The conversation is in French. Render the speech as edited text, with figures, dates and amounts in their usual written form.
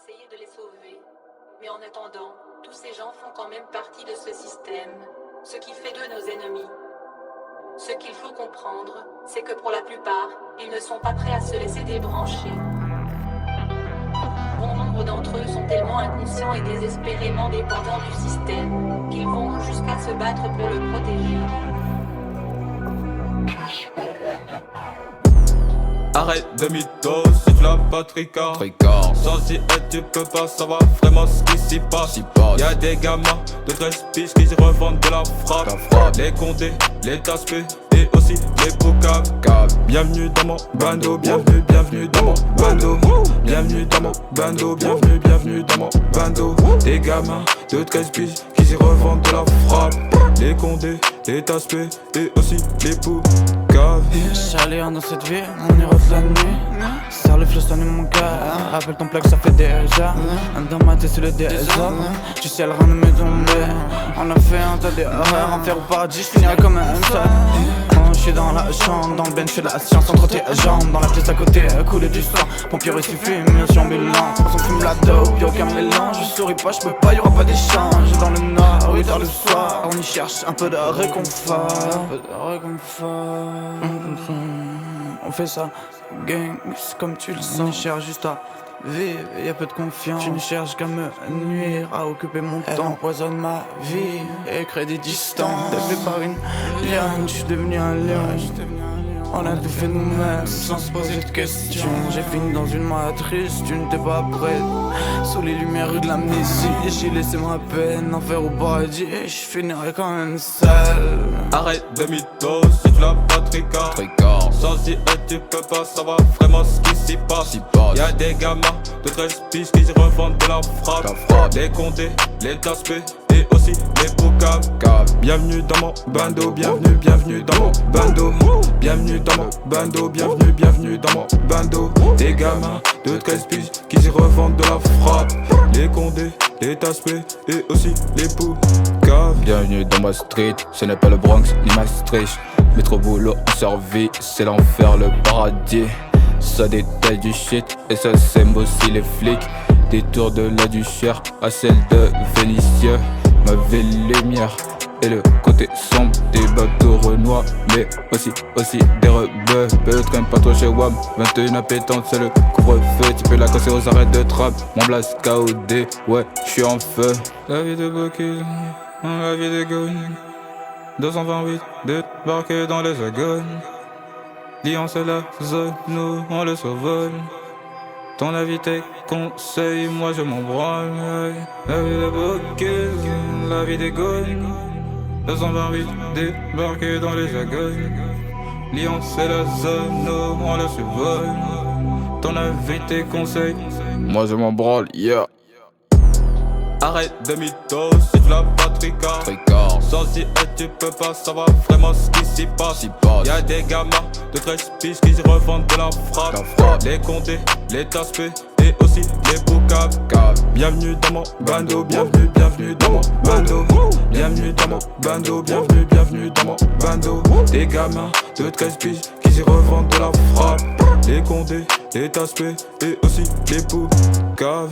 essayer de les sauver. Mais en attendant, tous ces gens font quand même partie de ce système, ce qui fait d'eux nos ennemis. Ce qu'il faut comprendre, c'est que pour la plupart, ils ne sont pas prêts à se laisser débrancher. Bon nombre d'entre eux sont tellement inconscients et désespérément dépendants du système, qu'ils vont jusqu'à se battre pour le protéger. Arrête de mythos, siffle la patricard. Sans y être tu peux pas savoir vraiment ce qui s'y passe. Y'a des gamins de 13 piges qui se revendent de la frappe. Les condés, les taspés et aussi les poucaves. Bienvenue dans mon bando, bienvenue dans mon bando. Bienvenue dans mon bando, bienvenue dans mon bando. Des gamins de 13 piges qui s'y revendent de la frappe. Les condés, les taspés et aussi les poucaves. J'allais dans cette vie, on y reste la nuit. Serre le flot, sonne mon cœur. Rappelle ton plaque, ça fait déjà. Dans ma tête, c'est le désordre. Tu sais, rien ne m'est tombé. On a fait un tas d'erreurs. Enfer ou paradis, je finirai comme un seul. Je suis dans la chambre, dans le bench, je fais de la science entre tes jambes. Dans la pièce à côté, couler du sang. Pompier il suffit, mieux sur bilan. On fume la dope, y'a aucun mélange. Je souris pas, je peux pas, y'aura pas d'échange. Dans le nord, oui, dans le soir. On y cherche un peu de réconfort. On fait ça, gang, c'est comme tu le sens. On cherche juste à vivre, y'a peu de confiance. Tu ne cherches qu'à me nuire, à occuper mon temps. Empoisonne ma vie et crée des distances. T'es fait par une liane, j'suis devenu un lion. On a tout fait nous-mêmes sans se poser de questions. J'ai fini dans une matrice, tu n'étais pas prête. Sous les lumières de l'amnésie, j'ai laissé ma peine, enfer au paradis. Et je finirai quand même seul. Arrête de mythos, siffle la patricard. Sans y être tu peux pas savoir vraiment ce qui s'y passe. Y'a des gamins de 13 piges qui se revendent de la frappe. Les condés, les taspés et aussi les poucaves. Bienvenue dans mon bando, bienvenue dans mon bando. Bienvenue dans mon bando, bienvenue dans mon bando. Des gamins de 13 piges qui s'y revendent de la frappe. Les condés, les taspés et aussi les poucaves. Bienvenue dans ma street, ce n'est pas le Bronx ni Maastricht. Métro boulot en survie, c'est l'enfer, le paradis. Ça détaille du shit et ça sème aussi les flics. Des tours de la Duchère à celle de Vénitieux. Ma ville lumière et le côté sombre des bateaux renois, mais aussi des rebeux. Le train pas trop chez WAM, 21 appétante, c'est le couvre-feu. Tu peux la casser aux arrêts de trappe, mon blast KOD, ouais, j'suis en feu. La vie de Bokeh, la vie de Gone. 228, débarqué dans les agognes. Lyon c'est la zone, nous on le survole. Ton avis tes conseils, moi je m'en branle. La vie de Bokeh, la vie des Gaunes. 228, débarqué dans les agognes. Lyon c'est la zone, nous on le survole. Ton avis tes conseils, moi je m'en branle, yeah. Arrête de mythos, siffle la patricard. Sans y être tu peux pas savoir vraiment ce qui s'y passe. Y'a des gamins de 13 piges qui se revendent de la frappe. Les condés, les taspés et aussi les poucaves. Bienvenue dans mon bando, bienvenue dans mon bando. Bienvenue dans mon bando, bienvenue dans mon bando. Des gamins de 13 piges qui s'y revendent de la frappe. Les condés, les taspés et aussi les poucaves.